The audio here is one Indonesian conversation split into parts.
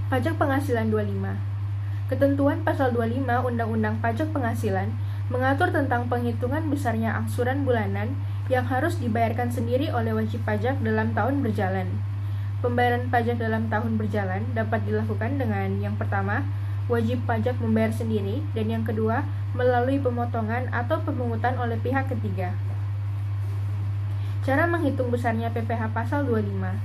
Pajak penghasilan 25. Ketentuan pasal 25 Undang-Undang Pajak Penghasilan mengatur tentang penghitungan besarnya angsuran bulanan yang harus dibayarkan sendiri oleh wajib pajak dalam tahun berjalan. Pembayaran pajak dalam tahun berjalan dapat dilakukan dengan yang pertama, wajib pajak membayar sendiri, dan yang kedua, melalui pemotongan atau pemungutan oleh pihak ketiga. Cara menghitung besarnya PPh pasal 25.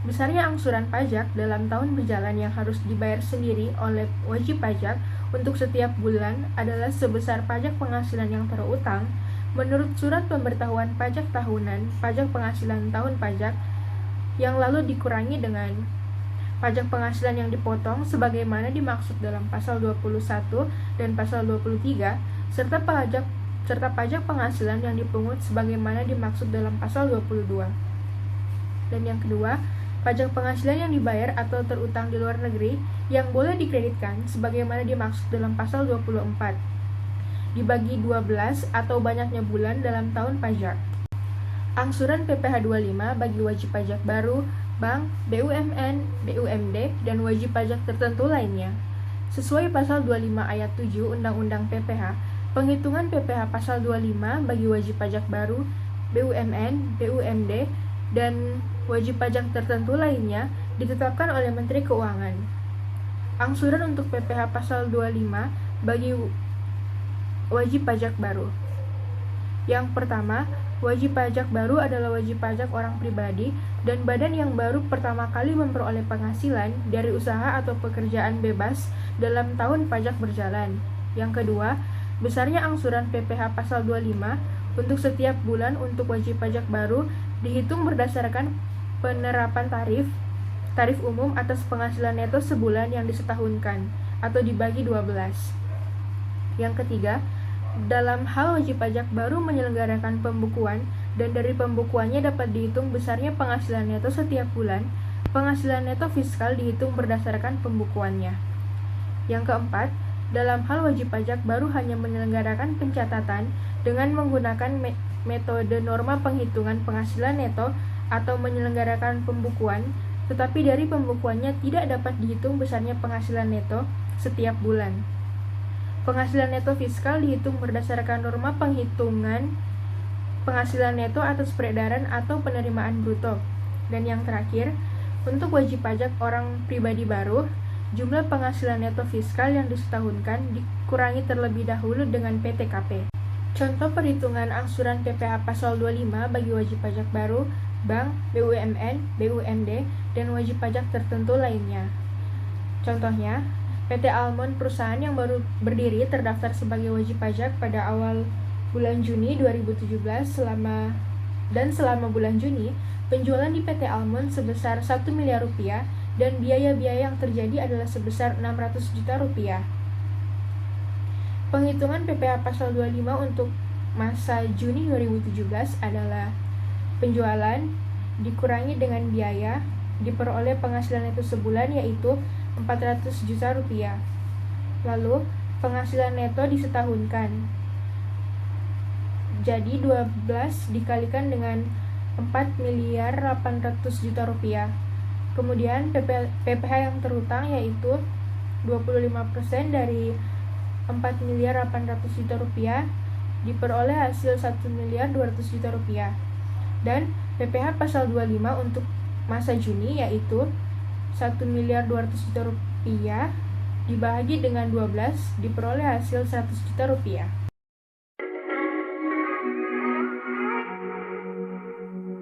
Besarnya angsuran pajak dalam tahun berjalan yang harus dibayar sendiri oleh wajib pajak untuk setiap bulan adalah sebesar pajak penghasilan yang terutang menurut surat pemberitahuan pajak tahunan pajak penghasilan tahun pajak yang lalu dikurangi dengan pajak penghasilan yang dipotong sebagaimana dimaksud dalam pasal 21 dan pasal 23 serta pajak penghasilan yang dipungut sebagaimana dimaksud dalam pasal 22. Dan yang kedua, pajak penghasilan yang dibayar atau terutang di luar negeri yang boleh dikreditkan sebagaimana dimaksud dalam pasal 24. Dibagi 12 atau banyaknya bulan dalam tahun pajak. Angsuran PPh 25 bagi wajib pajak baru, bank, BUMN, BUMD, dan wajib pajak tertentu lainnya. Sesuai pasal 25 ayat 7 Undang-Undang PPh, penghitungan PPh pasal 25 bagi wajib pajak baru, BUMN, BUMD, dan wajib pajak tertentu lainnya ditetapkan oleh Menteri Keuangan. Angsuran untuk PPh pasal 25 bagi wajib pajak baru. Yang pertama, wajib pajak baru adalah wajib pajak orang pribadi dan badan yang baru pertama kali memperoleh penghasilan dari usaha atau pekerjaan bebas dalam tahun pajak berjalan. Yang kedua, besarnya angsuran PPh pasal 25 untuk setiap bulan untuk wajib pajak baru dihitung berdasarkan penerapan tarif umum atas penghasilan neto sebulan yang disetahunkan atau dibagi 12. Yang ketiga, dalam hal wajib pajak baru menyelenggarakan pembukuan dan dari pembukuannya dapat dihitung besarnya penghasilan neto setiap bulan, penghasilan neto fiskal dihitung berdasarkan pembukuannya. Yang keempat, dalam hal wajib pajak baru hanya menyelenggarakan pencatatan dengan menggunakan metode norma penghitungan penghasilan neto atau menyelenggarakan pembukuan, tetapi dari pembukuannya tidak dapat dihitung besarnya penghasilan neto setiap bulan. Penghasilan neto fiskal dihitung berdasarkan norma penghitungan penghasilan neto atas peredaran atau penerimaan bruto. Dan yang terakhir, untuk wajib pajak orang pribadi baru, jumlah penghasilan neto fiskal yang disetahunkan dikurangi terlebih dahulu dengan PTKP. Contoh perhitungan angsuran PPh pasal 25 bagi wajib pajak baru, bank, BUMN, BUMD, dan wajib pajak tertentu lainnya. Contohnya, PT Almond perusahaan yang baru berdiri terdaftar sebagai wajib pajak pada awal bulan Juni 2017 selama bulan Juni, penjualan di PT Almond sebesar 1 miliar rupiah dan biaya-biaya yang terjadi adalah sebesar 600 juta rupiah. Penghitungan PPh pasal 25 untuk masa Juni 2017 adalah penjualan dikurangi dengan biaya diperoleh penghasilan neto sebulan yaitu 400 juta rupiah. Lalu penghasilan neto disetahunkan. Jadi 12 dikalikan dengan 4 miliar 800 juta rupiah. Kemudian PPh yang terutang yaitu 25% dari 4 miliar 800 juta rupiah diperoleh hasil 1 miliar 200 juta rupiah. Dan PPh pasal 25 untuk masa Juni yaitu 1 miliar 200 juta rupiah dibagi dengan 12 diperoleh hasil 100 juta rupiah.